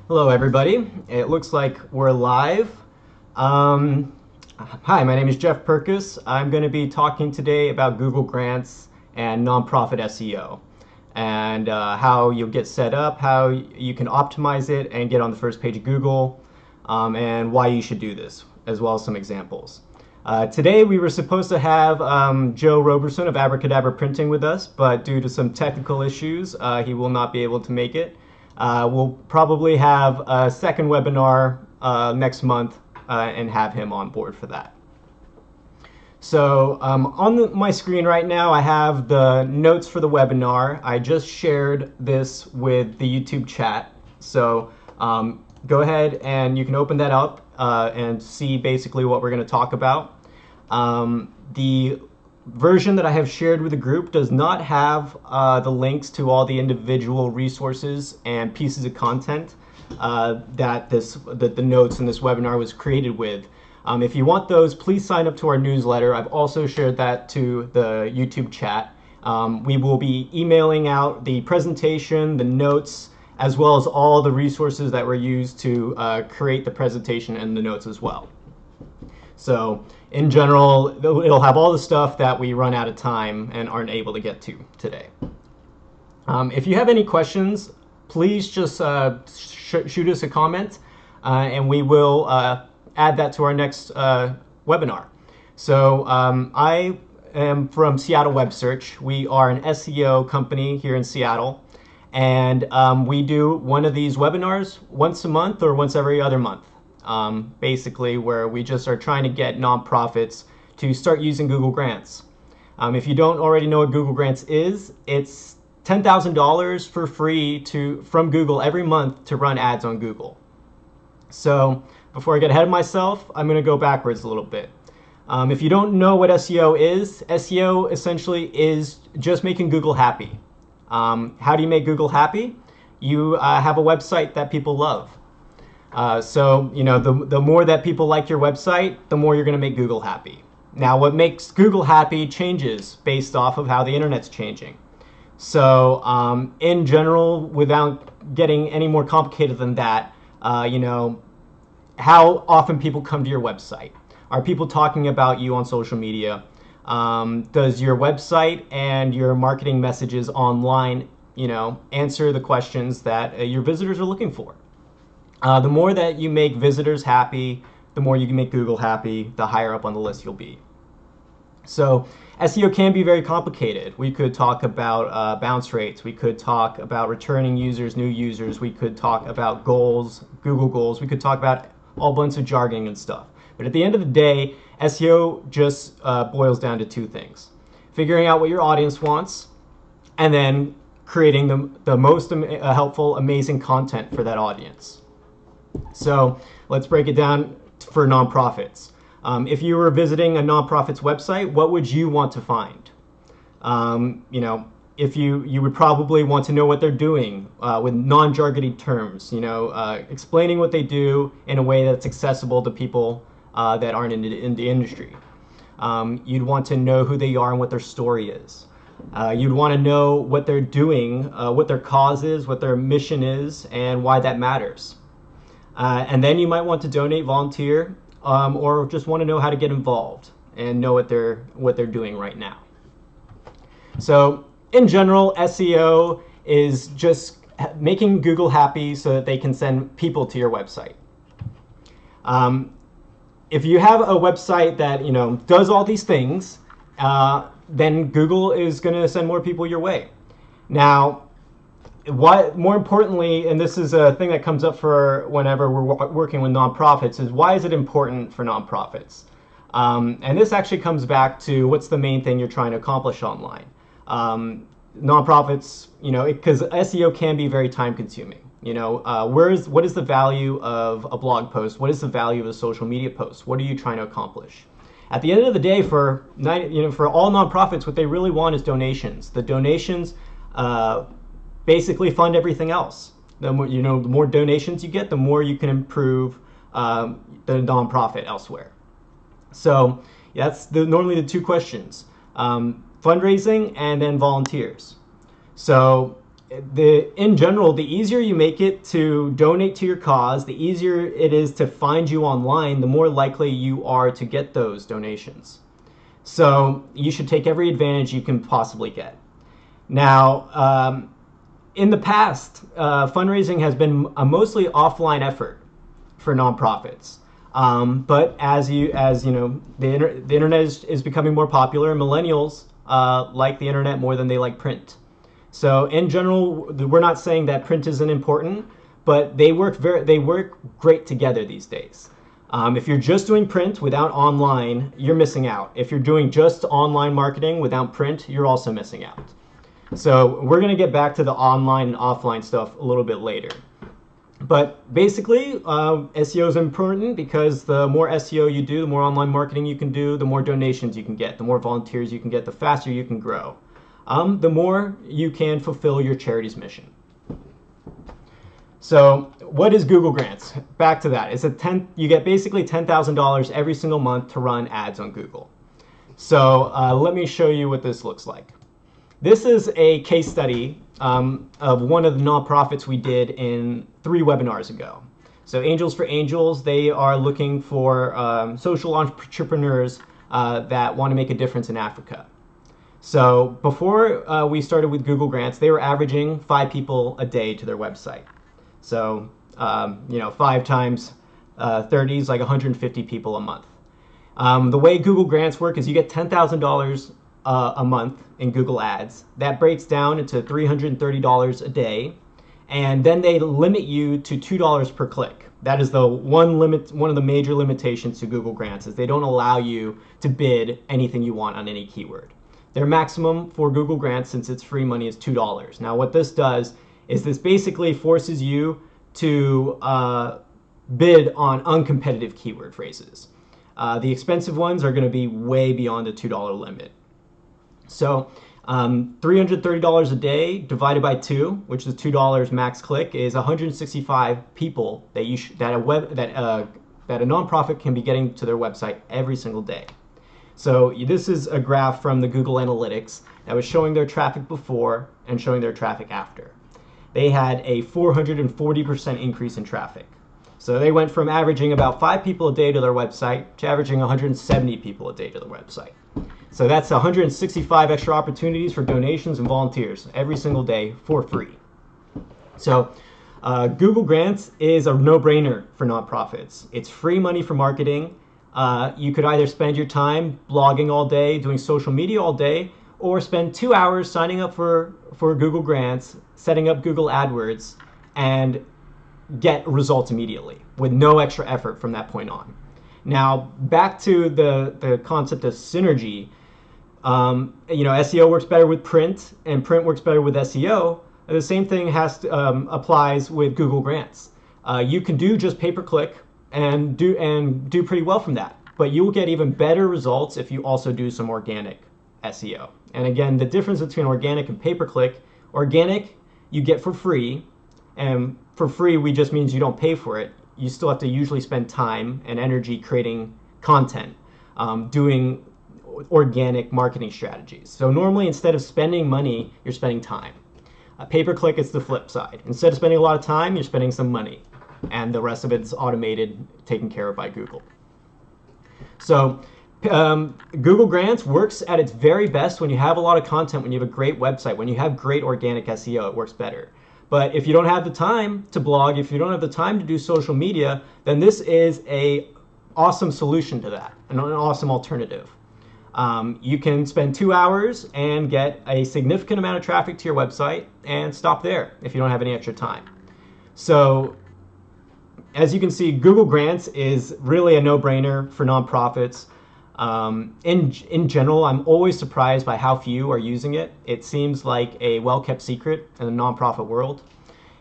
Hello, everybody. It looks like we're live. Hi, my name is Jeff Perkis. I'm going to be talking today about Google Grants and nonprofit SEO and how you'll get set up, how you can optimize it and get on the first page of Google, and why you should do this, as well as some examples. Today we were supposed to have Joe Roberson of Abracadabra Printing with us, but due to some technical issues, he will not be able to make it. We'll probably have a second webinar next month and have him on board for that. So on my screen right now, I have the notes for the webinar. I just shared this with the YouTube chat. So go ahead and you can open that up and see basically what we're going to talk about. The version that I have shared with the group does not have the links to all the individual resources and pieces of content that the notes in this webinar was created with. If you want those, please sign up to our newsletter. I've also shared that to the YouTube chat. We will be emailing out the presentation, the notes, as well as all the resources that were used to create the presentation and the notes as well. So in general, it'll have all the stuff that we run out of time and aren't able to get to today. If you have any questions, please just shoot us a comment and we will add that to our next webinar. So I am from Seattle Web Search. We are an SEO company here in Seattle, and we do one of these webinars once a month or once every other month. Basically where we just are trying to get nonprofits to start using Google Grants. If you don't already know what Google Grants is, it's $10,000 for free from Google every month to run ads on Google. So before I get ahead of myself, I'm going to go backwards a little bit. If you don't know what SEO is, SEO essentially is just making Google happy. How do you make Google happy? You have a website that people love. So, you know, the more that people like your website, the more you're going to make Google happy. Now, what makes Google happy changes based off of how the internet's changing. So, in general, without getting any more complicated than that, you know, how often people come to your website? Are people talking about you on social media? Does your website and your marketing messages online, you know, answer the questions that your visitors are looking for? The more that you make visitors happy, the more you can make Google happy, the higher up on the list you'll be. So SEO can be very complicated. We could talk about bounce rates. We could talk about returning users, new users. We could talk about goals, Google goals. We could talk about all bunch of jargon and stuff. But at the end of the day, SEO just boils down to two things. Figuring out what your audience wants, and then creating the most helpful, amazing content for that audience. So let's break it down for nonprofits. If you were visiting a nonprofit's website, what would you want to find? You know, if you would probably want to know what they're doing with non-jargony terms, you know, explaining what they do in a way that's accessible to people that aren't in the industry. You'd want to know who they are and what their story is. You'd want to know what they're doing, what their cause is, what their mission is, and why that matters. And then you might want to donate, volunteer, or just want to know how to get involved and know what they're doing right now. So in general, SEO is just making Google happy so that they can send people to your website. If you have a website that, you know, does all these things, then Google is going to send more people your way. Now, more importantly, and this is a thing that comes up for whenever we're working with nonprofits, is why is it important for nonprofits? And this actually comes back to what's the main thing you're trying to accomplish online. Nonprofits, you know, because SEO can be very time consuming. You know, what is the value of a blog post? What is the value of a social media post? What are you trying to accomplish? At the end of the day, for all nonprofits, what they really want is donations. The donations basically fund everything else. The more donations you get, the more you can improve the nonprofit elsewhere. So that's normally the two questions: fundraising and then volunteers. So in general, the easier you make it to donate to your cause, the easier it is to find you online, the more likely you are to get those donations. So you should take every advantage you can possibly get. Now, in the past, fundraising has been a mostly offline effort for nonprofits. But as you know, the internet is becoming more popular, and millennials like the internet more than they like print. So in general, we're not saying that print isn't important, but they work great together these days. If you're just doing print without online, you're missing out. If you're doing just online marketing without print, you're also missing out. So we're going to get back to the online and offline stuff a little bit later. But basically, SEO is important because the more SEO you do, the more online marketing you can do, the more donations you can get, the more volunteers you can get, the faster you can grow. The more you can fulfill your charity's mission. So what is Google Grants? Back to that. You get basically $10,000 every single month to run ads on Google. So let me show you what this looks like. This is a case study of one of the nonprofits we did in 3 webinars ago. So Angels for Angels, they are looking for social entrepreneurs that want to make a difference in Africa. So before we started with Google Grants, they were averaging 5 people a day to their website. So, 5 times 30 is like 150 people a month. The way Google Grants work is you get $10,000 a month in Google Ads. That breaks down into $330 a day. And then they limit you to $2 per click. That is one of the major limitations to Google Grants is they don't allow you to bid anything you want on any keyword. Their maximum for Google Grants, since it's free money, is $2. Now what this does is this basically forces you to bid on uncompetitive keyword phrases. The expensive ones are going to be way beyond the $2 limit. So $330 a day divided by 2, which is $2 max click, is 165 people that a nonprofit can be getting to their website every single day. So this is a graph from the Google Analytics that was showing their traffic before and showing their traffic after. They had a 440% increase in traffic. So they went from averaging about 5 people a day to their website to averaging 170 people a day to their website. So that's 165 extra opportunities for donations and volunteers every single day for free. So Google Grants is a no-brainer for nonprofits. It's free money for marketing. You could either spend your time blogging all day, doing social media all day, or spend 2 hours signing up for Google Grants, setting up Google AdWords, and get results immediately with no extra effort from that point on. Now, back to the concept of synergy. SEO works better with print, and print works better with SEO. The same thing applies with Google Grants. You can do just pay-per-click and do pretty well from that, but you will get even better results if you also do some organic SEO. And again, the difference between organic and pay-per-click: organic you get for free, and for free we just means you don't pay for it. You still have to usually spend time and energy creating content, doing organic marketing strategies. So normally, instead of spending money, you're spending time. Pay-per-click is the flip side. Instead of spending a lot of time, you're spending some money, and the rest of it's automated, taken care of by Google. So Google Grants works at its very best when you have a lot of content, when you have a great website, when you have great organic SEO. It works better. But if you don't have the time to blog, if you don't have the time to do social media, then this is an awesome solution to that, an awesome alternative. You can spend 2 hours and get a significant amount of traffic to your website and stop there if you don't have any extra time. So as you can see, Google Grants is really a no-brainer for nonprofits. In general, I'm always surprised by how few are using it. It seems like a well-kept secret in the nonprofit world.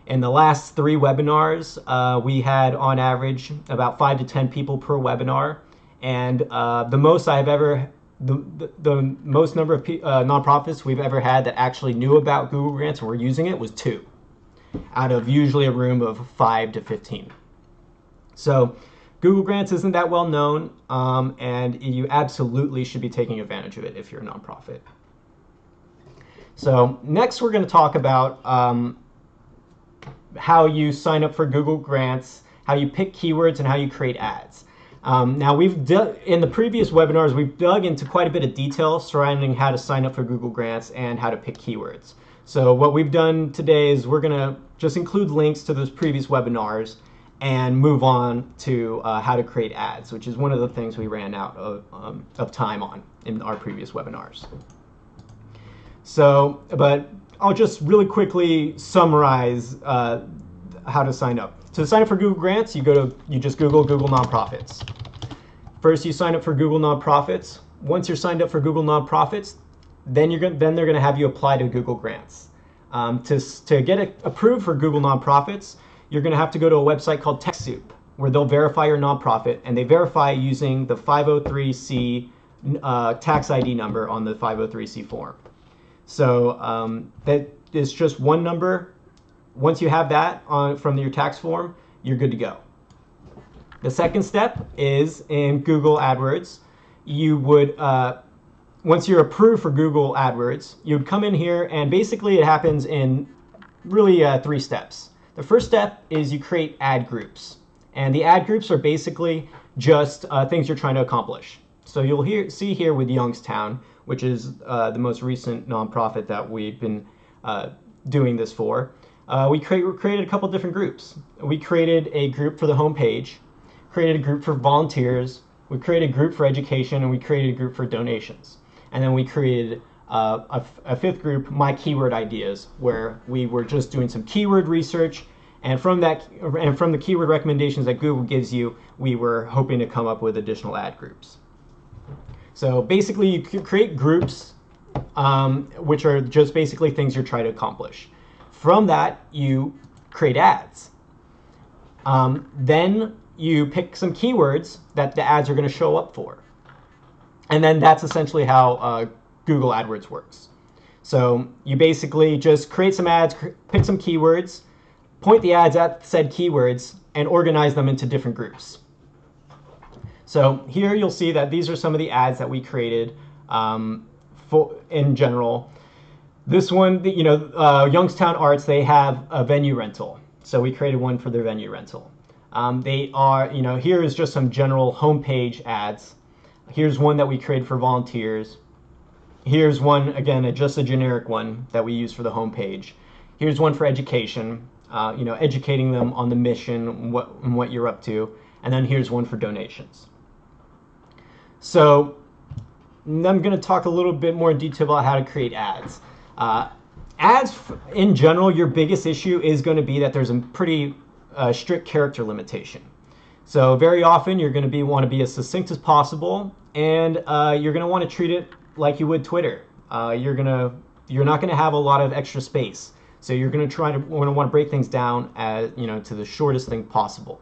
In the last 3 webinars, we had on average about 5 to 10 people per webinar, and the most number of nonprofits we've ever had that actually knew about Google Grants and were using it was 2, out of usually a room of 5 to 15. So Google Grants isn't that well known, and you absolutely should be taking advantage of it if you're a nonprofit. So next we're going to talk about how you sign up for Google Grants, how you pick keywords, and how you create ads. Now in the previous webinars, we've dug into quite a bit of detail surrounding how to sign up for Google Grants and how to pick keywords. So what we've done today is we're going to just include links to those previous webinars and move on to how to create ads, which is one of the things we ran out of time on in our previous webinars. So, but I'll just really quickly summarize how to sign up. To sign up for Google Grants, you just Google Nonprofits. First, you sign up for Google Nonprofits. Once you're signed up for Google Nonprofits, then they're going to have you apply to Google Grants. To get it approved for Google Nonprofits, you're going to have to go to a website called TechSoup, where they'll verify your nonprofit, and they verify using the 503c tax ID number on the 503c form. So that is just one number. Once you have that from your tax form, you're good to go. The second step is in Google AdWords. You would, once you're approved for Google AdWords, you'd come in here, and basically it happens in really 3 steps. The first step is you create ad groups. And the ad groups are basically just things you're trying to accomplish. So you'll see here with Youngstown, which is the most recent nonprofit that we've been doing this for. We created a couple different groups. We created a group for the homepage, created a group for volunteers, we created a group for education, and we created a group for donations. And then we created a 5th group, My Keyword Ideas, where we were just doing some keyword research, and from the keyword recommendations that Google gives you, we were hoping to come up with additional ad groups. So basically, you create groups, which are just basically things you're trying to accomplish. From that, you create ads. Then you pick some keywords that the ads are going to show up for. And then that's essentially how Google AdWords works. So you basically just create some ads, pick some keywords, point the ads at said keywords, and organize them into different groups. So here you'll see that these are some of the ads that we created in general. This one, Youngstown Arts, they have a venue rental. So we created one for their venue rental. They are, here is just some general homepage ads. Here's one that we created for volunteers. Here's one, again, just a generic one that we use for the homepage. Here's one for education, educating them on the mission and what you're up to. And then here's one for donations. So I'm going to talk a little bit more in detail about how to create ads. Ads, in general, your biggest issue is going to be that there's a pretty strict character limitation. So very often you're going to want to be as succinct as possible, and you're going to want to treat it like you would Twitter. You're not going to have a lot of extra space. So you're going to want to break things down as, to the shortest thing possible.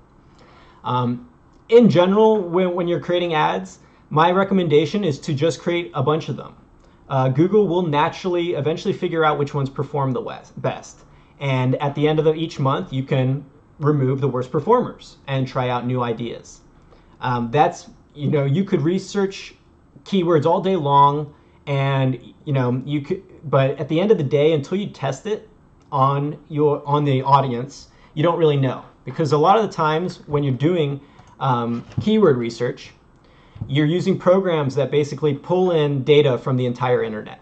In general, when you're creating ads, my recommendation is to just create a bunch of them. Google will naturally eventually figure out which ones perform the best. And at the end of each month, you can remove the worst performers and try out new ideas. You could research keywords all day long, and but at the end of the day, until you test it on the audience, you don't really know, because a lot of the times when you're doing keyword research, you're using programs that basically pull in data from the entire internet.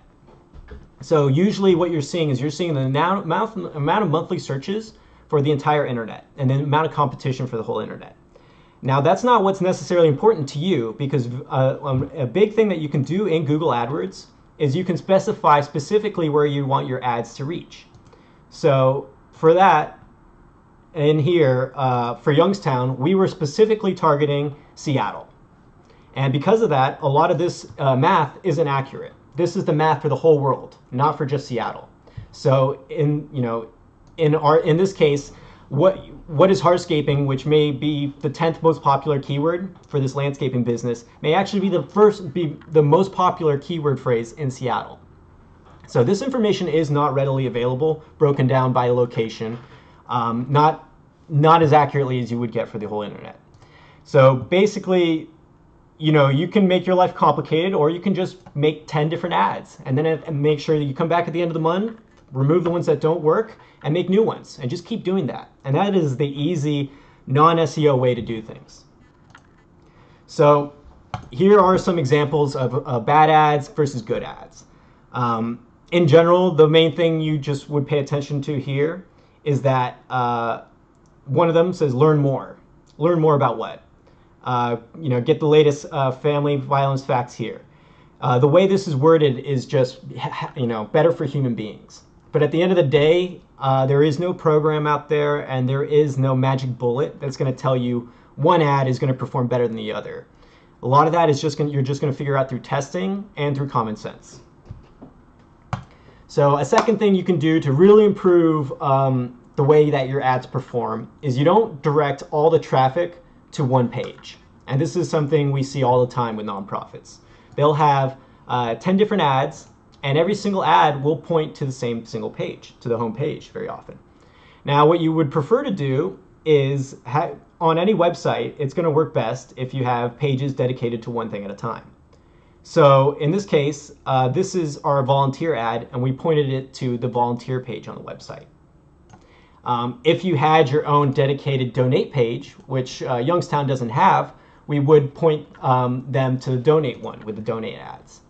So usually what you're seeing is the amount of monthly searches for the entire internet, and the amount of competition for the whole internet. Now, that's not what's necessarily important to you, because a big thing that you can do in Google AdWords is you can specify specifically where you want your ads to reach. So for that, in here, for Youngstown, we were specifically targeting Seattle. And because of that, a lot of this math isn't accurate. This is the math for the whole world, not for just Seattle. So in this case, what is hardscaping, which may be the 10th most popular keyword for this landscaping business, may actually be the most popular keyword phrase in Seattle. So this information is not readily available, broken down by location, not as accurately as you would get for the whole internet. So basically, you can make your life complicated, or you can just make 10 different ads and then make sure that you come back at the end of the month, remove the ones that don't work, and make new ones, and just keep doing that. And that is the easy non-SEO way to do things. So here are some examples of bad ads versus good ads. In general, the main thing you just would pay attention to here is that one of them says learn more. Learn more about what? Get the latest family violence facts here. The way this is worded is just better for human beings. But at the end of the day, there is no program out there, and there is no magic bullet that's going to tell you one ad is going to perform better than the other. A lot of that is you're just going to figure out through testing and through common sense. So a second thing you can do to really improve the way that your ads perform is you don't direct all the traffic to one page. And this is something we see all the time with nonprofits. They'll have 10 different ads, and every single ad will point to the same single page, to the home page very often. Now, what you would prefer to do is on any website, it's going to work best if you have pages dedicated to one thing at a time. So in this case, this is our volunteer ad, and we pointed it to the volunteer page on the website. If you had your own dedicated donate page, which Youngstown doesn't have, we would point them to the donate one with the donate ads.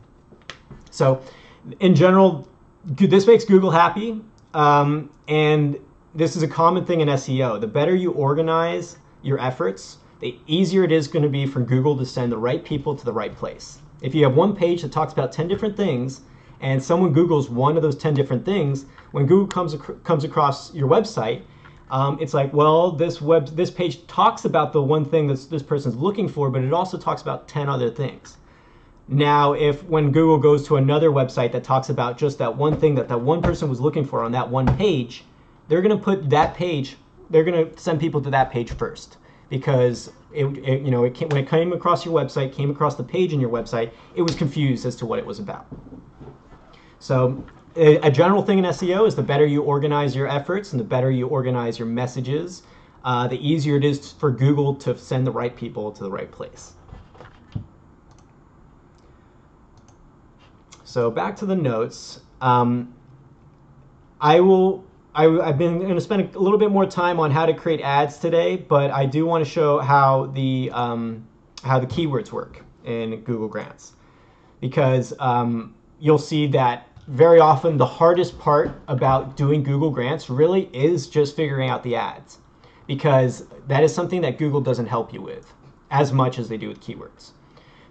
So in general, this makes Google happy, and this is a common thing in SEO. The better you organize your efforts, the easier it is going to be for Google to send the right people to the right place. If you have one page that talks about 10 different things, and someone Googles one of those 10 different things, when Google comes across your website, it's like, well, this page talks about the one thing that this person's looking for, but it also talks about 10 other things. Now, when Google goes to another website that talks about just that one thing that one person was looking for on that one page, they're going to put that page, they're going to send people to that page first, because when it came across your website, came across the page in your website, it was confused as to what it was about. So a general thing in SEO is the better you organize your efforts and the better you organize your messages, the easier it is for Google to send the right people to the right place. So back to the notes. I've been going to spend a little bit more time on how to create ads today, but I do want to show how the keywords work in Google Grants, because you'll see that very often the hardest part about doing Google Grants really is just figuring out the ads, because that is something that Google doesn't help you with as much as they do with keywords.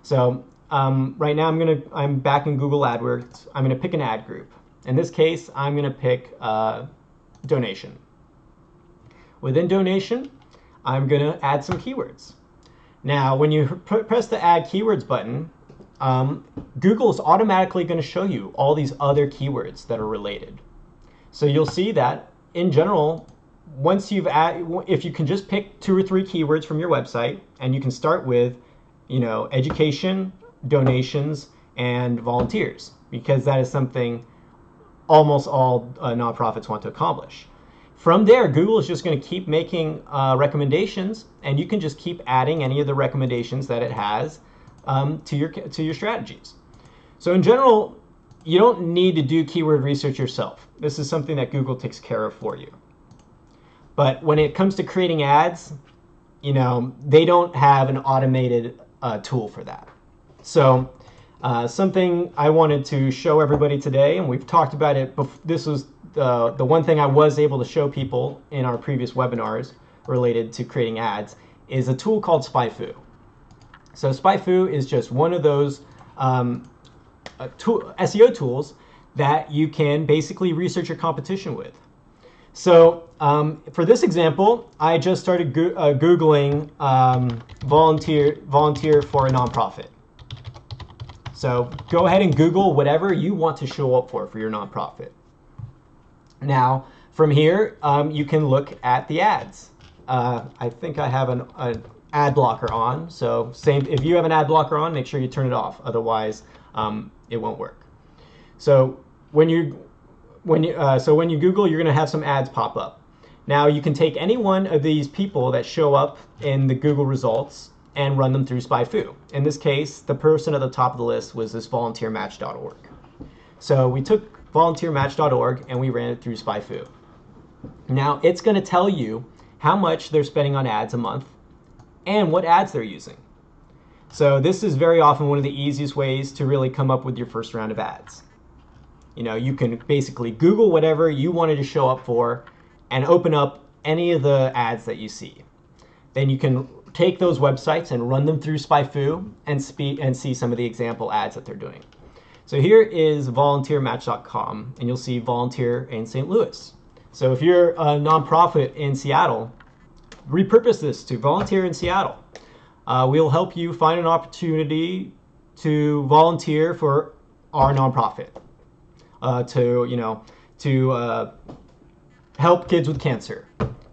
So right now I'm back in Google AdWords. I'm going to pick an ad group. In this case, I'm going to pick donation. Within donation, I'm going to add some keywords. Now, when you press the Add Keywords button, Google is automatically going to show you all these other keywords that are related. So you'll see that, in general, if you can just pick 2 or 3 keywords from your website, and you can start with, education, donations, and volunteers, because that is something almost all nonprofits want to accomplish. From there, Google is just going to keep making recommendations, and you can just keep adding any of the recommendations that it has to your strategies. So in general, you don't need to do keyword research yourself. This is something that Google takes care of for you. But when it comes to creating ads, they don't have an automated tool for that. So something I wanted to show everybody today, and we've talked about it, this was the one thing I was able to show people in our previous webinars related to creating ads, is a tool called Spyfu. So Spyfu is just one of those SEO tools that you can basically research your competition with. So for this example, I just started Googling volunteer for a nonprofit. So go ahead and Google whatever you want to show up for your nonprofit. Now, from here, you can look at the ads. I think I have an ad blocker on. So if you have an ad blocker on, make sure you turn it off. Otherwise, it won't work. So when you Google, you're going to have some ads pop up. Now, you can take any one of these people that show up in the Google results, and run them through Spyfu. In this case, the person at the top of the list was this volunteermatch.org. So we took volunteermatch.org and we ran it through Spyfu. Now it's going to tell you how much they're spending on ads a month and what ads they're using. So this is very often one of the easiest ways to really come up with your first round of ads. You know, you can basically Google whatever you wanted to show up for and open up any of the ads that you see. Then you can take those websites and run them through Spyfu and see some of the example ads that they're doing. So here is volunteermatch.com, and you'll see volunteer in St. Louis. So if you're a nonprofit in Seattle, repurpose this to volunteer in Seattle. We'll help you find an opportunity to volunteer for our nonprofit, to help kids with cancer,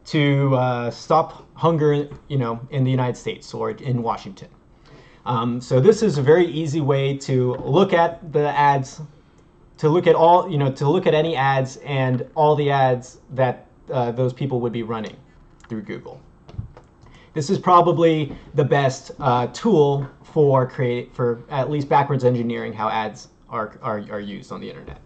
to stop hunger, in the United States or in Washington. So this is a very easy way to look at the ads, to look at any ads and all the ads that those people would be running through Google. This is probably the best tool for at least backwards engineering how ads are used on the internet.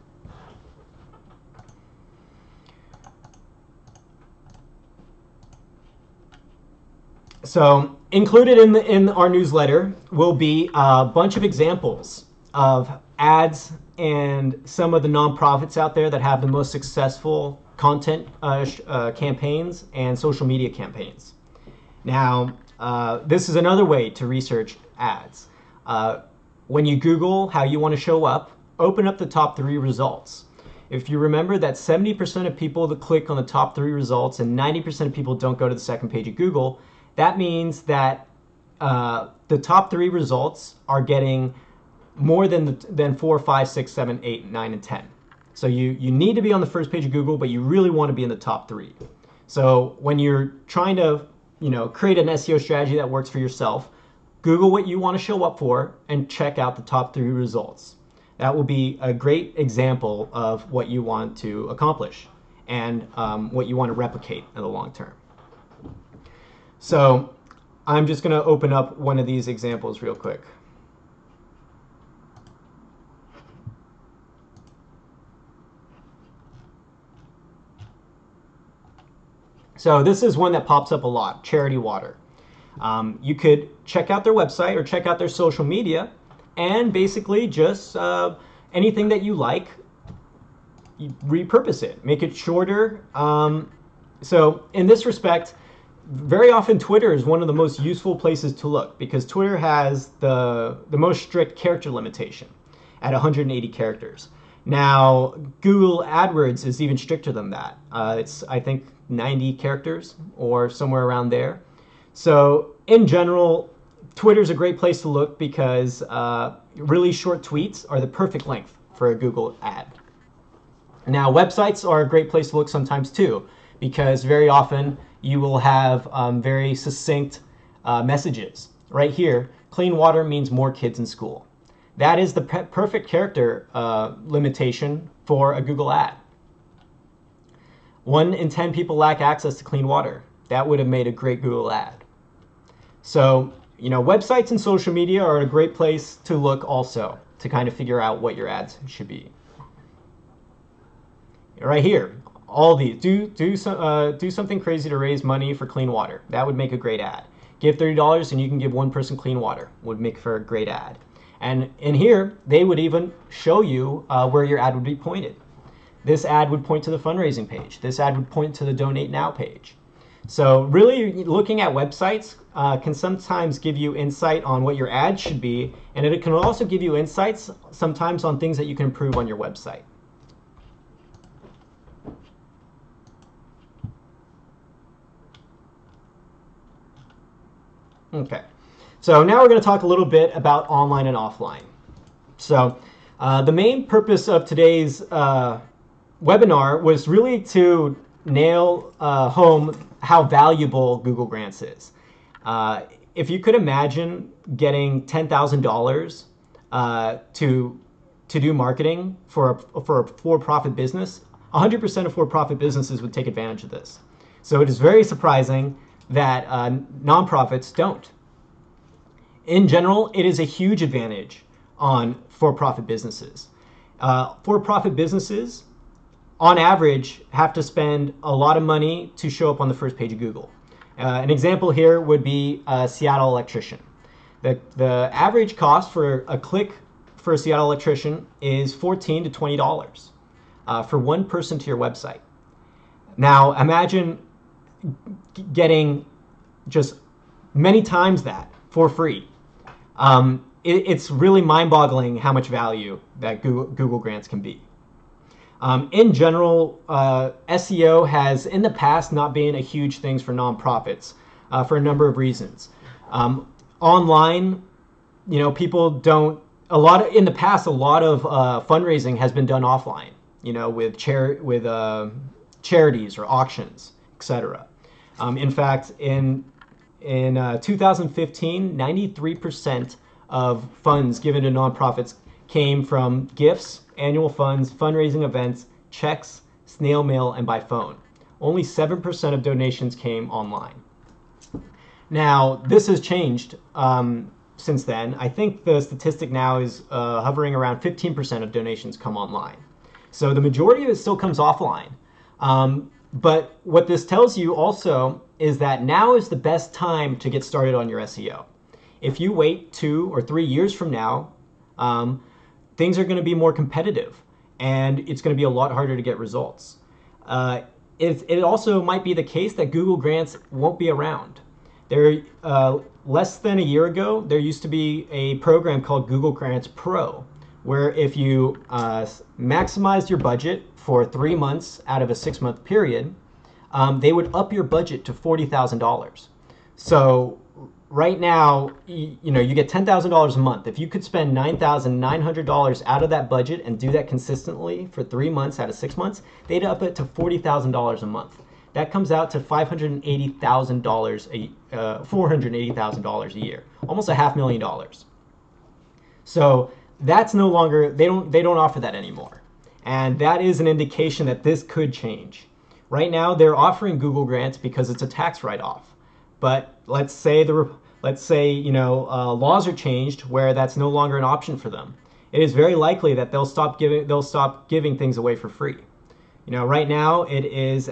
So included in our newsletter will be a bunch of examples of ads and some of the nonprofits out there that have the most successful content campaigns and social media campaigns. Now, this is another way to research ads. When you Google how you want to show up, open up the top 3 results. If you remember that 70% of people that click on the top 3 results and 90% of people don't go to the second page of Google, that means that the top 3 results are getting more than 4, 5, 6, 7, 8, 9, and 10. So you need to be on the first page of Google, but you really want to be in the top 3. So when you're trying to create an SEO strategy that works for yourself, Google what you want to show up for and check out the top 3 results. That will be a great example of what you want to accomplish and what you want to replicate in the long term. So I'm just going to open up one of these examples real quick. So this is one that pops up a lot, Charity Water. You could check out their website or check out their social media and basically just anything that you like, you repurpose it, make it shorter. So in this respect, very often Twitter is one of the most useful places to look because Twitter has the most strict character limitation at 180 characters. Now, Google AdWords is even stricter than that. It's, I think, 90 characters or somewhere around there. So in general, Twitter's a great place to look because really short tweets are the perfect length for a Google ad. Now, websites are a great place to look sometimes too, because very often you will have very succinct messages. Right here, clean water means more kids in school. That is the perfect character limitation for a Google ad. 1 in 10 people lack access to clean water. That would have made a great Google ad. So, websites and social media are a great place to look also to kind of figure out what your ads should be. Right here, all these, do something crazy to raise money for clean water. That would make a great ad. Give $30 and you can give 1 person clean water. Would make for a great ad. And in here, they would even show you where your ad would be pointed. This ad would point to the fundraising page. This ad would point to the Donate Now page. So really looking at websites can sometimes give you insight on what your ad should be, and it can also give you insights sometimes on things that you can improve on your website. Okay, so now we're going to talk a little bit about online and offline. So the main purpose of today's webinar was really to nail home how valuable Google Grants is. If you could imagine getting $10,000 to do marketing for a for-profit business, 100% of for-profit businesses would take advantage of this. So it is very surprising that nonprofits don't. In general, it is a huge advantage on for-profit businesses. For-profit businesses, on average, have to spend a lot of money to show up on the first page of Google. An example here would be a Seattle electrician. The average cost for a click for a Seattle electrician is $14 to $20 for one person to your website. Now imagine getting just many times that for free. It's really mind-boggling how much value that Google Grants can be. In general, SEO has in the past not been a huge thing for nonprofits for a number of reasons. Online, people don't. In the past, a lot of fundraising has been done offline. With charities or auctions, etc. In fact, in 2015, 93% of funds given to nonprofits came from gifts, annual funds, fundraising events, checks, snail mail, and by phone. Only 7% of donations came online. Now, this has changed since then. I think the statistic now is hovering around 15% of donations come online. So the majority of it still comes offline. But what this tells you also is that now is the best time to get started on your SEO. If you wait 2 or 3 years from now, things are going to be more competitive and it's going to be a lot harder to get results. It also might be the case that Google Grants won't be around. Less than a year ago, there used to be a program called Google Grants Pro, where if you maximized your budget for 3 months out of a 6-month period, they would up your budget to $40,000. So right now, you get $10,000 a month. If you could spend $9,900 out of that budget and do that consistently for 3 months out of 6 months, they'd up it to $40,000 a month. That comes out to $480,000 a year, almost $500,000. So that's no longer, they don't offer that anymore. And that is an indication that this could change. Right now, they're offering Google Grants because it's a tax write-off. But let's say laws are changed where that's no longer an option for them. It is very likely that they'll stop giving things away for free. Right now it is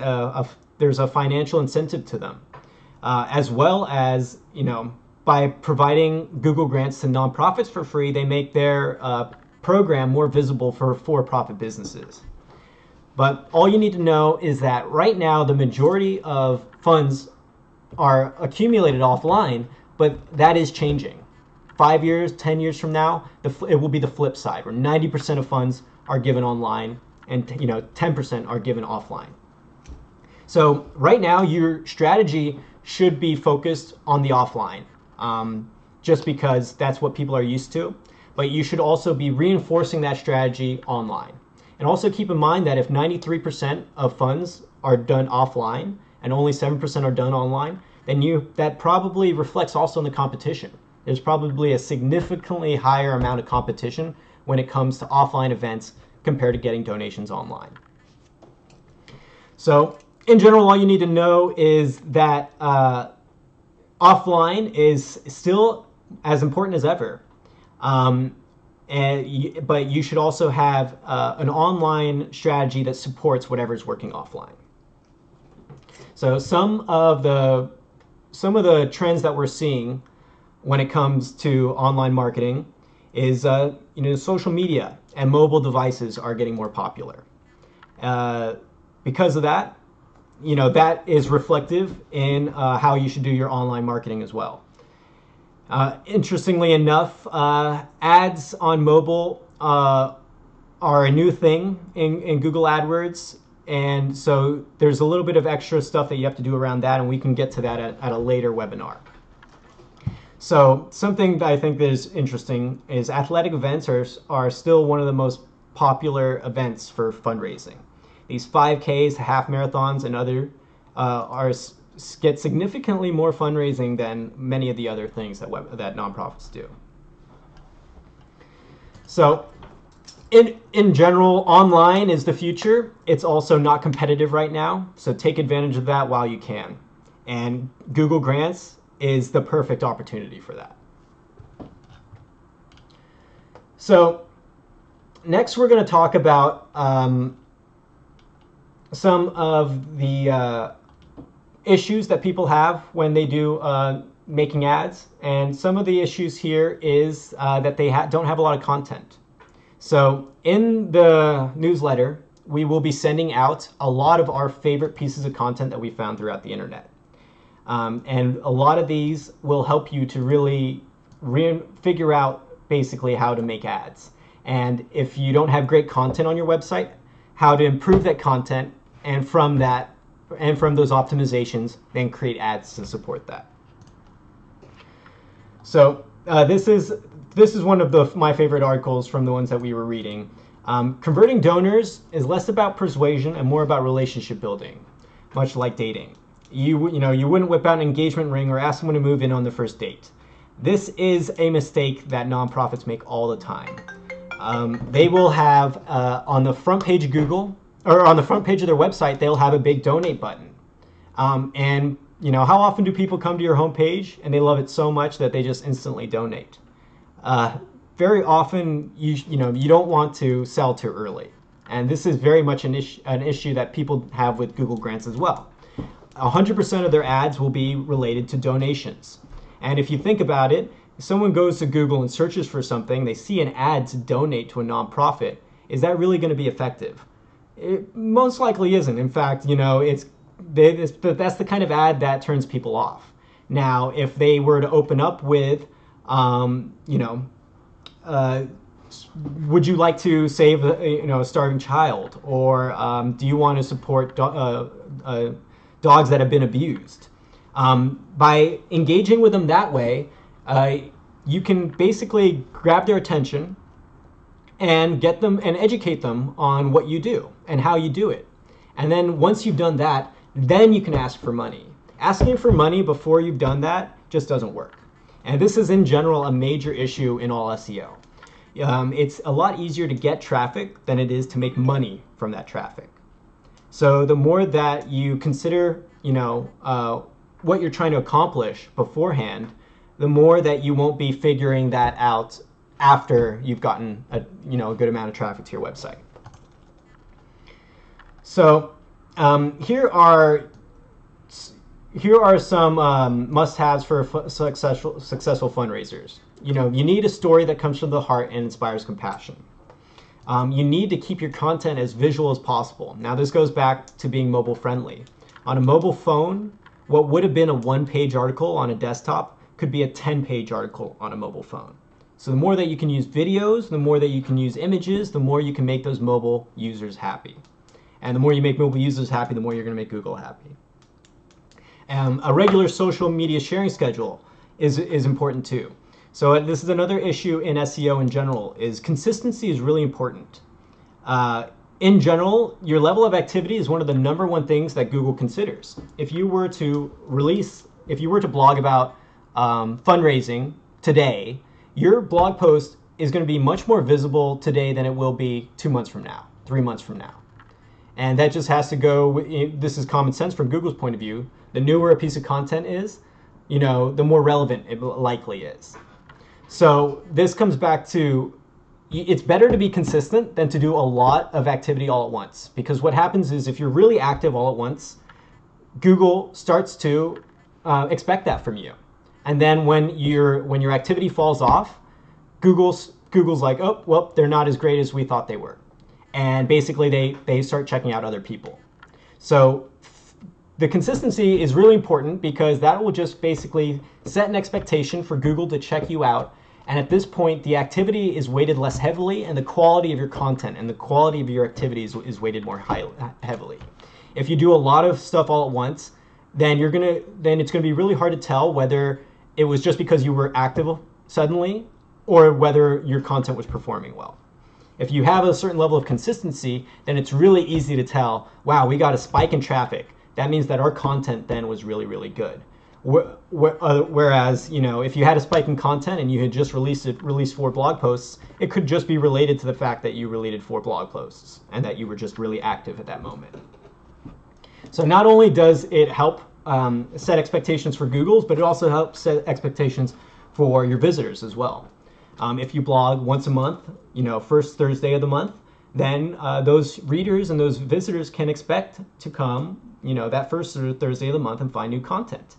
there's a financial incentive to them, as well as by providing Google Grants to nonprofits for free, they make their program more visible for-profit businesses. But all you need to know is that right now the majority of funds are accumulated offline, but that is changing. 5 years, 10 years from now, it will be the flip side, where 90% of funds are given online and 10% are given offline. So right now, your strategy should be focused on the offline, just because that's what people are used to. But you should also be reinforcing that strategy online. And also keep in mind that if 93% of funds are done offline and only 7% are done online, then that probably reflects also in the competition. There's probably a significantly higher amount of competition when it comes to offline events compared to getting donations online. So in general, all you need to know is that offline is still as important as ever. But you should also have an online strategy that supports whatever's working offline. So some of the trends that we're seeing when it comes to online marketing is social media and mobile devices are getting more popular. Because of that, that is reflective in how you should do your online marketing as well. Interestingly enough, ads on mobile are a new thing in Google AdWords, and so there's a little bit of extra stuff that you have to do around that, and we can get to that at a later webinar. So something that I think that is interesting is athletic events are still one of the most popular events for fundraising. These 5Ks, half marathons, and other get significantly more fundraising than many of the other things that nonprofits do. So in general, online is the future. It's also not competitive right now, so take advantage of that while you can. And Google Grants is the perfect opportunity for that. So next we're going to talk about some of the issues that people have when they do making ads. And some of the issues here is that they don't have a lot of content. So in the newsletter, we will be sending out a lot of our favorite pieces of content that we found throughout the internet. And a lot of these will help you to really figure out basically how to make ads. And if you don't have great content on your website, how to improve that content, and from those optimizations, then create ads to support that. So this is one of my favorite articles from the ones that we were reading. Converting donors is less about persuasion and more about relationship building, much like dating. You wouldn't whip out an engagement ring or ask someone to move in on the first date. This is a mistake that nonprofits make all the time. They will have on the front page of Google, or on the front page of their website, they'll have a big donate button. And how often do people come to your homepage and they love it so much that they just instantly donate? Very often, you don't want to sell too early, and this is very much an issue that people have with Google Grants as well. 100% of their ads will be related to donations, and if you think about it, if someone goes to Google and searches for something, they see an ad to donate to a nonprofit. Is that really going to be effective? It most likely isn't. In fact, that's the kind of ad that turns people off. Now, if they were to open up with, would you like to save a starving child, or do you want to support dogs that have been abused? By engaging with them that way, you can basically grab their attention and get them and educate them on what you do and how you do it. And then once you've done that, then you can ask for money. Asking for money before you've done that just doesn't work. And this is in general a major issue in all SEO. It's a lot easier to get traffic than it is to make money from that traffic. So the more that you consider, what you're trying to accomplish beforehand, the more that you won't be figuring that out after you've gotten a good amount of traffic to your website. So here are some must-haves for successful fundraisers. You need a story that comes from the heart and inspires compassion. You need to keep your content as visual as possible. Now this goes back to being mobile friendly. On a mobile phone, what would have been a one-page article on a desktop could be a 10-page article on a mobile phone. So the more that you can use videos, the more that you can use images, the more you can make those mobile users happy. And the more you make mobile users happy, the more you're going to make Google happy. A regular social media sharing schedule is important too. So this is another issue in SEO in general, is consistency is really important. In general, your level of activity is one of the #1 things that Google considers. If you were to blog about fundraising today, your blog post is going to be much more visible today than it will be 2 months from now, 3 months from now. And that just has to go, this is common sense from Google's point of view. The newer a piece of content is, the more relevant it likely is. So this comes back to, it's better to be consistent than to do a lot of activity all at once. Because what happens is if you're really active all at once, Google starts to expect that from you. And then when your activity falls off, Google's like, oh, well, they're not as great as we thought they were. And basically they start checking out other people. So the consistency is really important because that will just basically set an expectation for Google to check you out. And at this point, the activity is weighted less heavily, and the quality of your content and the quality of your activities is weighted more heavily. If you do a lot of stuff all at once, then it's gonna be really hard to tell whether it was just because you were active suddenly or whether your content was performing well. If you have a certain level of consistency, then it's really easy to tell, wow, we got a spike in traffic. That means that our content then was really, really good. Whereas, if you had a spike in content and you had just released 4 blog posts, it could just be related to the fact that you released 4 blog posts and that you were just really active at that moment. So not only does it help set expectations for Google's, but it also helps set expectations for your visitors as well. If you blog once a month, first Thursday of the month, then those readers and those visitors can expect to come, that first Thursday of the month and find new content.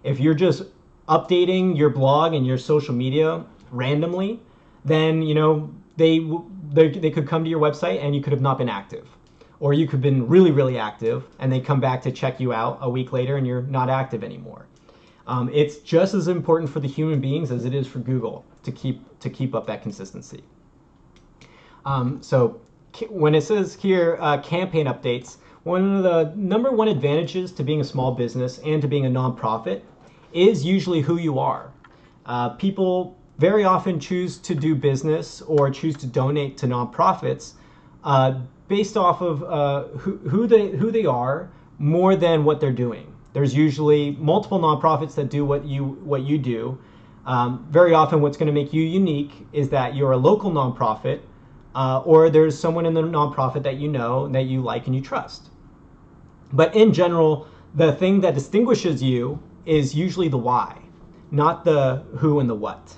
If you're just updating your blog and your social media randomly, then they could come to your website and you could have not been active. Or you could have been really, really active and they come back to check you out a week later and you're not active anymore. It's just as important for the human beings as it is for Google to keep up that consistency. So when it says here campaign updates, one of the #1 advantages to being a small business and to being a nonprofit is usually who you are. People very often choose to do business or choose to donate to nonprofits based off of who they are more than what they're doing. There's usually multiple nonprofits that do what you do. Very often what's going to make you unique is that you're a local nonprofit or there's someone in the nonprofit that you know, that you like and you trust. But in general, the thing that distinguishes you is usually the why, not the who and the what.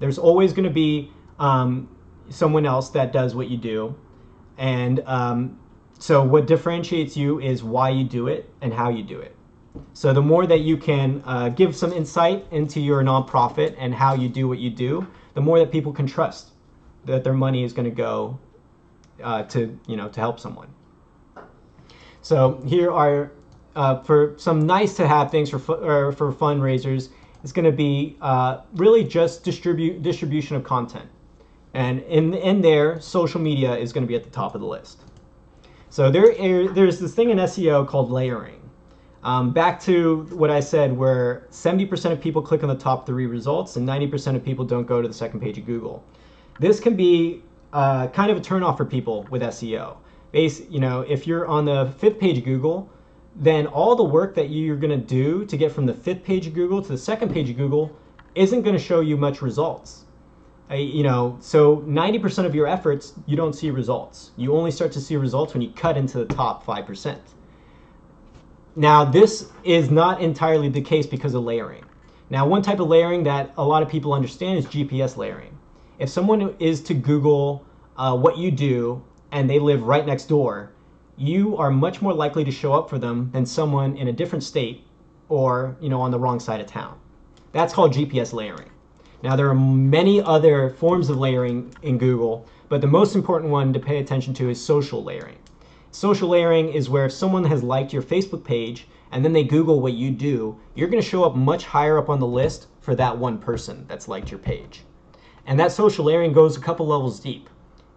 There's always going to be someone else that does what you do. And so what differentiates you is why you do it and how you do it. So the more that you can give some insight into your nonprofit and how you do what you do, the more that people can trust that their money is going to go to help someone. So here are for some nice to have things for fundraisers. It's going to be really just distribution of content, and in there, social media is going to be at the top of the list. So there's this thing in SEO called layering. Back to what I said, where 70% of people click on the top 3 results and 90% of people don't go to the second page of Google. This can be kind of a turnoff for people with SEO. If you're on the 5th page of Google, then all the work that you're going to do to get from the 5th page of Google to the second page of Google isn't going to show you much results. So 90% of your efforts, you don't see results. You only start to see results when you cut into the top 5%. Now, this is not entirely the case because of layering. Now, one type of layering that a lot of people understand is GPS layering. If someone is to Google what you do and they live right next door, you are much more likely to show up for them than someone in a different state or on the wrong side of town. That's called GPS layering. Now, there are many other forms of layering in Google, but the most important one to pay attention to is social layering. Social layering is where if someone has liked your Facebook page and then they Google what you do, you're going to show up much higher up on the list for that one person that's liked your page. And that social layering goes a couple levels deep.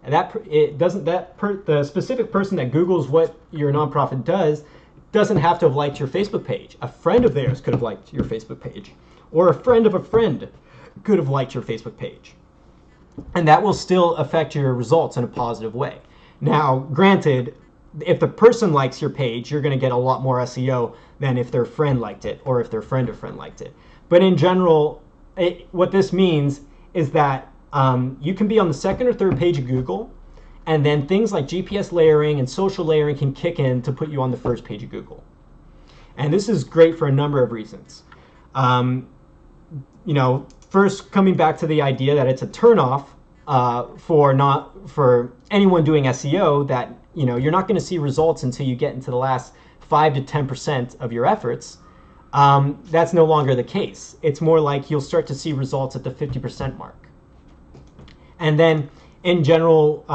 And the specific person that Googles what your nonprofit does doesn't have to have liked your Facebook page. A friend of theirs could have liked your Facebook page, or a friend of a friend could have liked your Facebook page. And that will still affect your results in a positive way. Now, granted, if the person likes your page, you're going to get a lot more SEO than if their friend liked it or if their friend of friend liked it. But in general, what this means is that you can be on the 2nd or 3rd page of Google, and then things like GPS layering and social layering can kick in to put you on the 1st page of Google. And this is great for a number of reasons. First, coming back to the idea that it's a turnoff for anyone doing SEO, that you're not going to see results until you get into the last 5 to 10% of your efforts. That's no longer the case. It's more like you'll start to see results at the 50% mark. And then in general,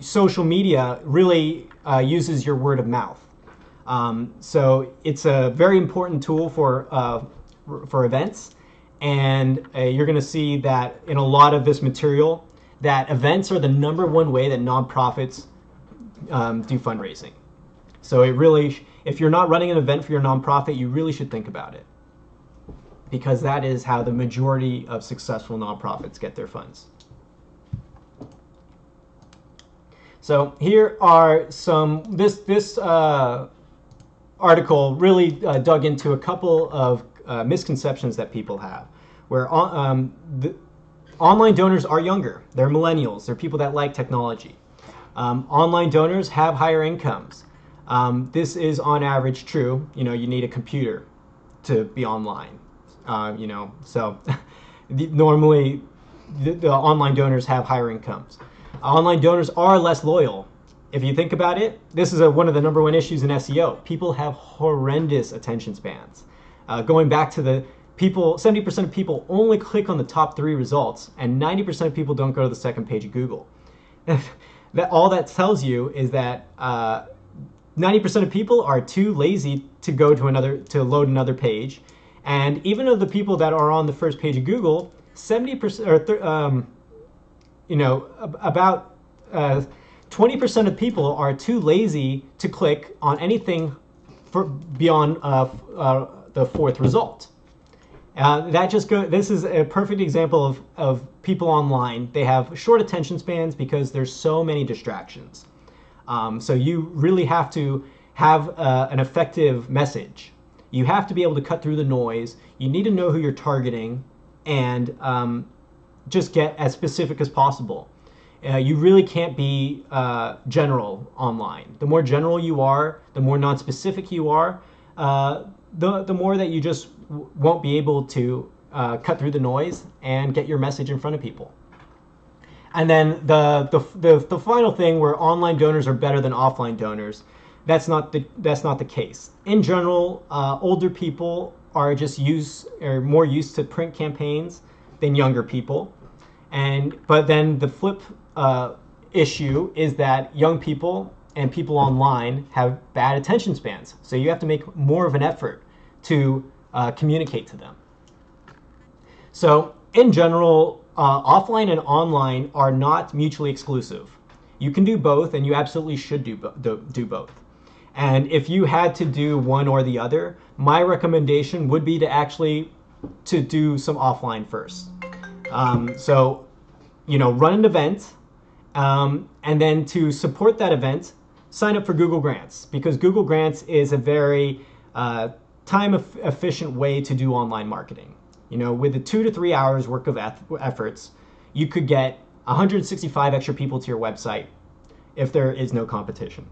social media really uses your word of mouth. So it's a very important tool for events. And you're going to see that in a lot of this material, that events are the #1 way that nonprofits do fundraising. So if you're not running an event for your nonprofit, you really should think about it, because that is how the majority of successful nonprofits get their funds. So here are this article really dug into a couple of misconceptions that people have, where the online donors are younger. They're millennials. They're people that like technology. Online donors have higher incomes. This is on average true. You need a computer to be online. So Normally, the online donors have higher incomes. Online donors are less loyal. If you think about it, this is one of the number one issues in SEO. People have horrendous attention spans. Going back to the people, 70% of people only click on the top 3 results, and 90% of people don't go to the second page of Google. All that tells you is that 90% of people are too lazy to go to load another page, and even of the people that are on the first page of Google, 70% or about 20% of people are too lazy to click on anything beyond the 4th result. This is a perfect example of people online. They have short attention spans because there's so many distractions. So you really have to have an effective message. You have to be able to cut through the noise. You need to know who you're targeting and just get as specific as possible. You really can't be general online. The more general you are, the more non-specific you are, the more that you just won't be able to cut through the noise and get your message in front of people. And then the final thing, where online donors are better than offline donors, that's not the case. In general, older people are more used to print campaigns than younger people. But then the flip issue is that young people and people online have bad attention spans. So you have to make more of an effort to communicate to them. So in general, offline and online are not mutually exclusive. You can do both, and you absolutely should do both. And if you had to do one or the other, my recommendation would be to do some offline first. So, run an event, and then to support that event, sign up for Google Grants, because Google Grants is a very time-efficient way to do online marketing. With the 2 to 3 hours work of efforts, you could get 165 extra people to your website if there is no competition.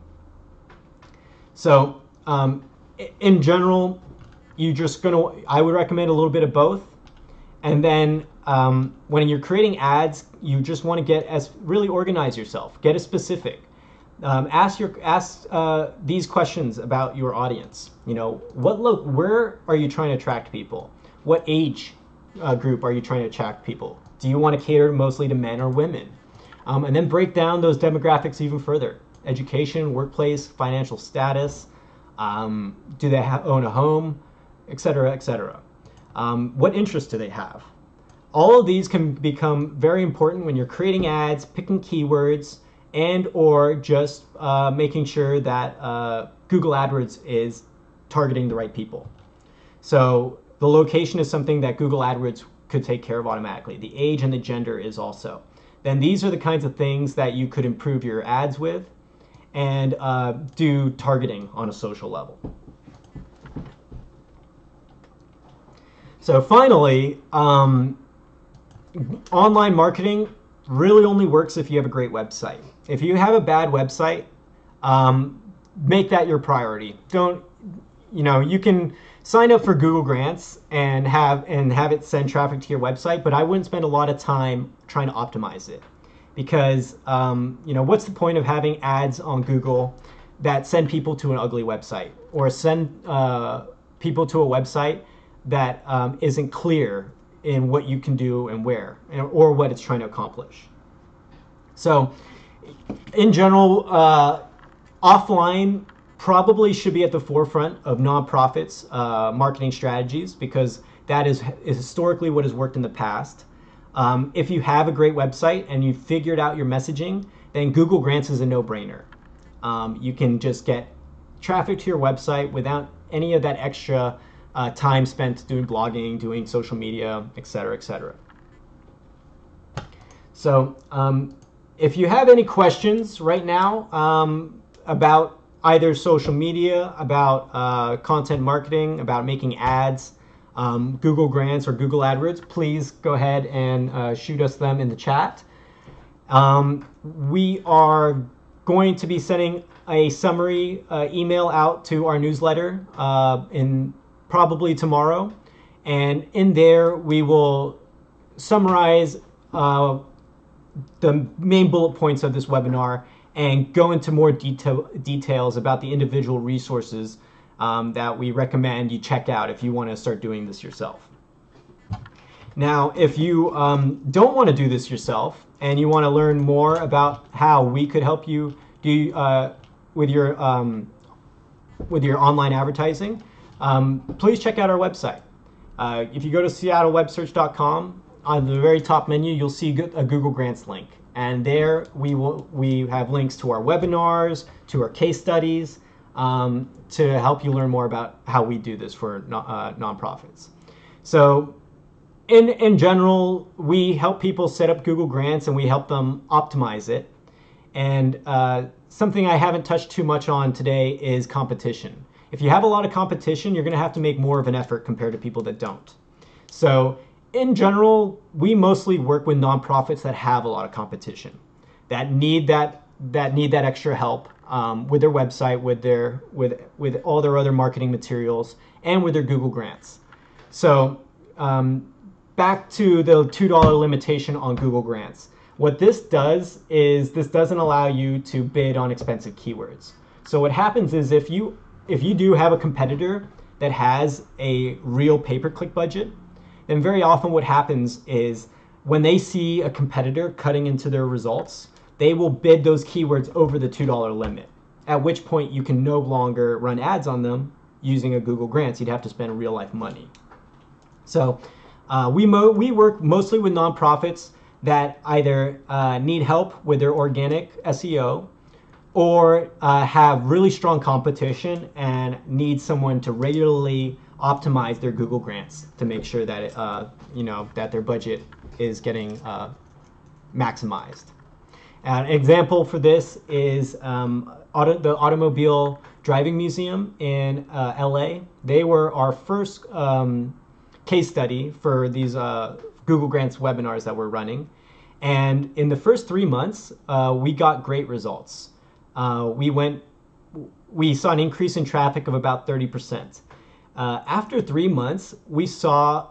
So, in general, I would recommend a little bit of both. And then when you're creating ads, you just want to really organize yourself, get it specific. Ask these questions about your audience. Where are you trying to attract people? What age group are you trying to attract people? Do you want to cater mostly to men or women? And then break down those demographics even further. Education, workplace, financial status, do they own a home, etc., etc. What interests do they have? All of these can become very important when you're creating ads, picking keywords, and or just making sure that Google AdWords is targeting the right people. So the location is something that Google AdWords could take care of automatically. The age and the gender is also. Then these are the kinds of things that you could improve your ads with and do targeting on a social level. So finally, online marketing really only works if you have a great website. If you have a bad website, make that your priority. You can sign up for Google Grants and have it send traffic to your website, but I wouldn't spend a lot of time trying to optimize it, because what's the point of having ads on Google that send people to an ugly website, or send people to a website that isn't clear in what you can do and where, or what it's trying to accomplish. So in general, offline probably should be at the forefront of nonprofits' marketing strategies, because that is historically what has worked in the past. If you have a great website and you've figured out your messaging, then Google Grants is a no-brainer. You can just get traffic to your website without any of that extra time spent doing blogging, doing social media, etc., etc. So if you have any questions right now about either social media, about content marketing, about making ads, Google Grants, or Google AdWords, please go ahead and shoot us them in the chat. We are going to be sending a summary email out to our newsletter in probably tomorrow, and in there we will summarize the main bullet points of this webinar and go into more details about the individual resources that we recommend you check out if you want to start doing this yourself. Now, if you don't want to do this yourself and you want to learn more about how we could help you do with your online advertising, please check out our website. If you go to seattlewebsearch.com, on the very top menu, you'll see a Google Grants link. And there we have links to our webinars, to our case studies, to help you learn more about how we do this for nonprofits. So in general, we help people set up Google Grants and we help them optimize it. And something I haven't touched too much on today is competition. If you have a lot of competition, you're going to have to make more of an effort compared to people that don't. So in general, we mostly work with nonprofits that have a lot of competition, that need that extra help with their website, with all their other marketing materials, and with their Google Grants. So back to the $2 limitation on Google Grants. What this does is this doesn't allow you to bid on expensive keywords. So what happens is if you do have a competitor that has a real pay-per-click budget, then very often what happens is when they see a competitor cutting into their results, they will bid those keywords over the $2 limit, at which point you can no longer run ads on them using a Google Grants. You'd have to spend real life money. So we work mostly with nonprofits that either need help with their organic SEO or have really strong competition and need someone to regularly optimize their Google Grants to make sure that that their budget is getting maximized. An example for this is the Automobile Driving Museum in LA. They were our first case study for these Google Grants webinars that we're running. And in the first 3 months, we got great results. We saw an increase in traffic of about 30%. After 3 months, we saw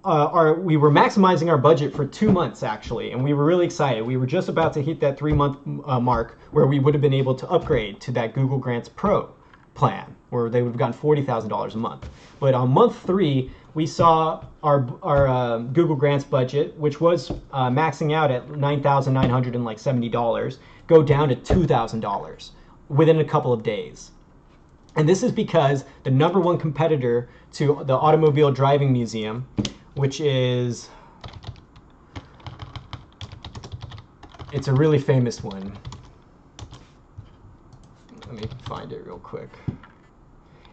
we were maximizing our budget for 2 months actually, and we were really excited. We were just about to hit that 3-month mark where we would have been able to upgrade to that Google Grants Pro plan, where they would have gotten $40,000 a month. But on month 3, we saw our Google Grants budget, which was maxing out at $9,970, go down to $2,000 within a couple of days. And this is because the #1 competitor to the Automobile Driving Museum, which is, it's a really famous one. Let me find it real quick.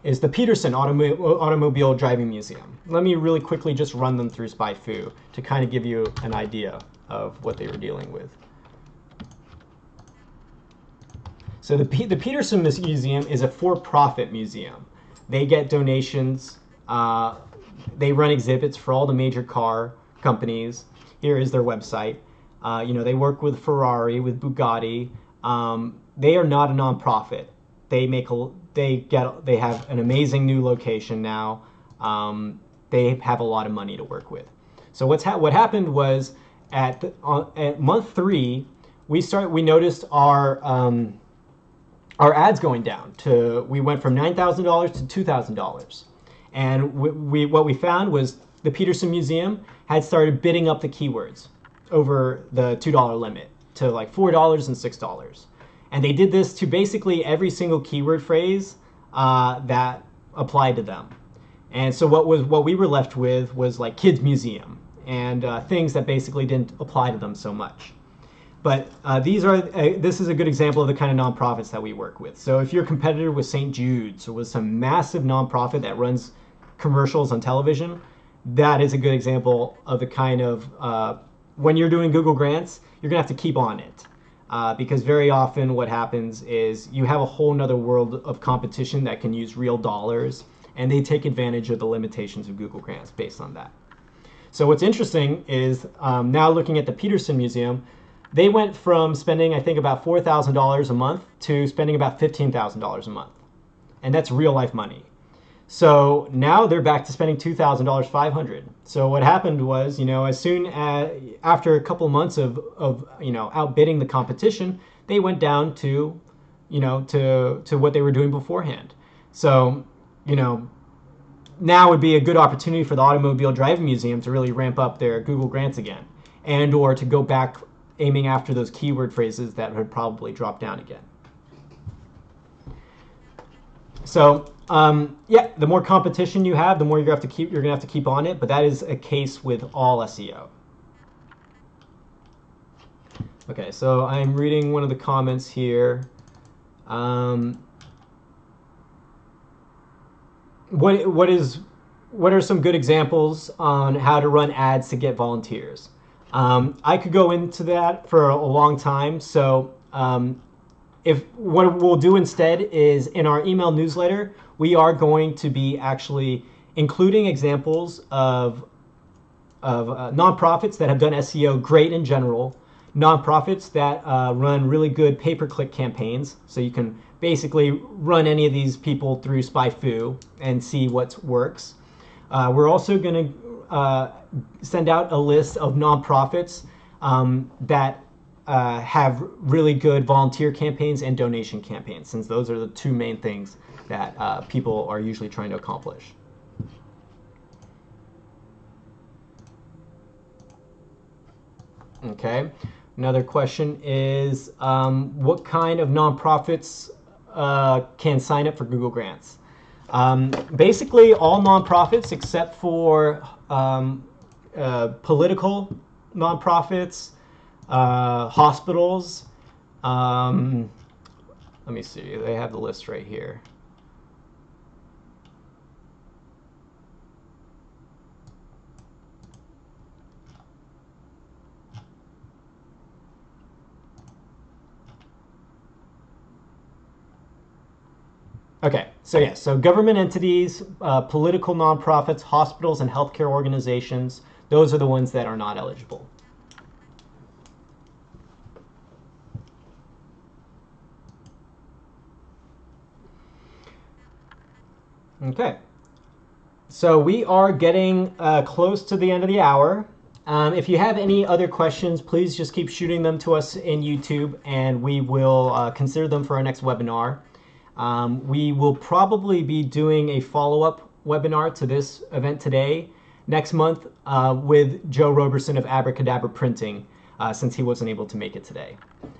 Is the Peterson Automobile Driving Museum. Let me really quickly just run them through Spyfu to kind of give you an idea of what they were dealing with. So the Peterson Museum is a for-profit museum. They get donations. They run exhibits for all the major car companies. Here is their website. They work with Ferrari, with Bugatti. They are not a nonprofit. They have an amazing new location now. They have a lot of money to work with. So what happened was at month 3, we noticed our ads going down we went from $9,000 to $2,000. And what we found was the Peterson Museum had started bidding up the keywords over the $2 limit to like $4 and $6. And they did this to basically every single keyword phrase that applied to them. And so what we were left with was like kids museum and things that basically didn't apply to them so much. But this is a good example of the kind of nonprofits that we work with. So if you're a competitor with St. Jude's or with some massive nonprofit that runs commercials on television, that is a good example of the kind of, when you're doing Google Grants, you're gonna have to keep on it. Because very often what happens is you have a whole nother world of competition that can use real dollars, and they take advantage of the limitations of Google Grants based on that. So what's interesting is now looking at the Peterson Museum, they went from spending, I think, about $4,000 a month to spending about $15,000 a month. And that's real life money. So now they're back to spending $2,000, 500. So what happened was, as soon as after a couple months of outbidding the competition, they went down to, to what they were doing beforehand. So, now would be a good opportunity for the Automobile Driving Museum to really ramp up their Google Grants again, and or to go back aiming after those keyword phrases that had probably dropped down again. So yeah, the more competition you have, the more you're gonna have to keep on it. But that is a case with all SEO. Okay, so I'm reading one of the comments here. What are some good examples on how to run ads to get volunteers? I could go into that for a long time. So if what we'll do instead is in our email newsletter, we are going to be actually including examples of nonprofits that have done SEO great in general, nonprofits that run really good pay-per-click campaigns. So you can basically run any of these people through Spyfu and see what works. We're also going to send out a list of nonprofits that have really good volunteer campaigns and donation campaigns, since those are the two main things that people are usually trying to accomplish. Okay, another question is what kind of nonprofits can sign up for Google Grants? Basically all nonprofits except for political nonprofits, hospitals. Let me see, they have the list right here. Okay, so yeah, so government entities, political nonprofits, hospitals, and healthcare organizations, those are the ones that are not eligible. Okay, so we are getting close to the end of the hour. If you have any other questions, please just keep shooting them to us in YouTube, and we will consider them for our next webinar. We will probably be doing a follow-up webinar to this event today, next month, with Joe Roberson of Abracadabra Printing, since he wasn't able to make it today.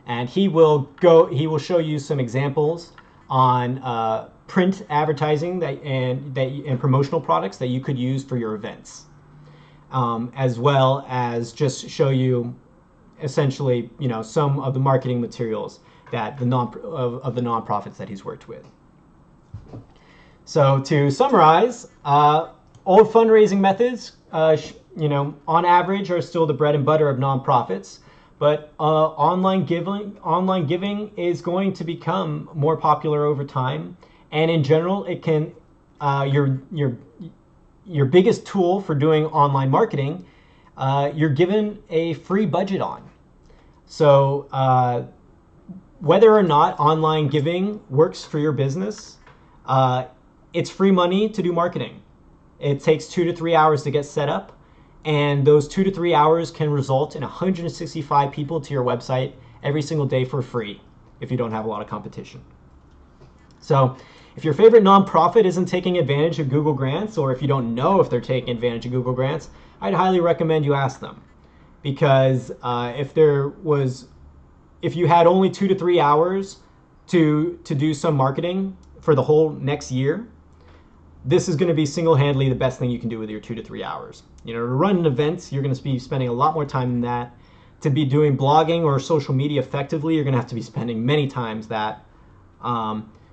And he will show you some examples on print advertising and promotional products that you could use for your events, as well as just show you essentially, some of the marketing materials that the nonprofits that he's worked with. So to summarize, old fundraising methods, on average, are still the bread and butter of nonprofits, but online giving is going to become more popular over time, and in general, it can your biggest tool for doing online marketing, you're given a free budget on. So whether or not online giving works for your business, it's free money to do marketing. It takes 2 to 3 hours to get set up, and those 2 to 3 hours can result in 165 people to your website every single day for free if you don't have a lot of competition. So if your favorite nonprofit isn't taking advantage of Google Grants, or if you don't know if they're taking advantage of Google Grants, I'd highly recommend you ask them. Because if you had only 2 to 3 hours to do some marketing for the whole next year, this is going to be single-handedly the best thing you can do with your 2 to 3 hours. To run events, you're going to be spending a lot more time than that. To be doing blogging or social media effectively, you're going to have to be spending many times that.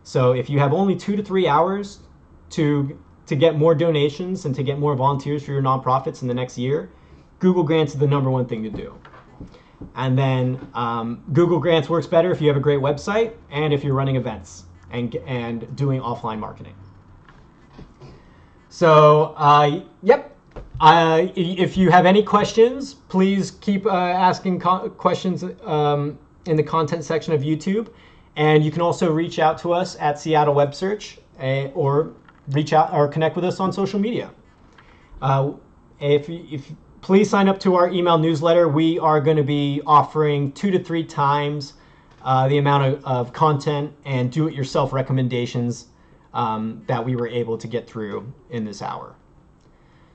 So if you have only 2 to 3 hours to get more donations and to get more volunteers for your nonprofits in the next year, Google Grants is the #1 thing to do. And then Google Grants works better if you have a great website and if you're running events and doing offline marketing. So, yep. If you have any questions, please keep asking questions in the content section of YouTube. And you can also reach out to us at Seattle Web Search or reach out or connect with us on social media. If please sign up to our email newsletter. We are going to be offering 2 to 3 times the amount of content and do-it-yourself recommendations that we were able to get through in this hour.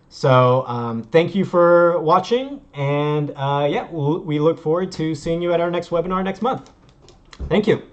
So thank you for watching, and yeah, we look forward to seeing you at our next webinar next month. Thank you.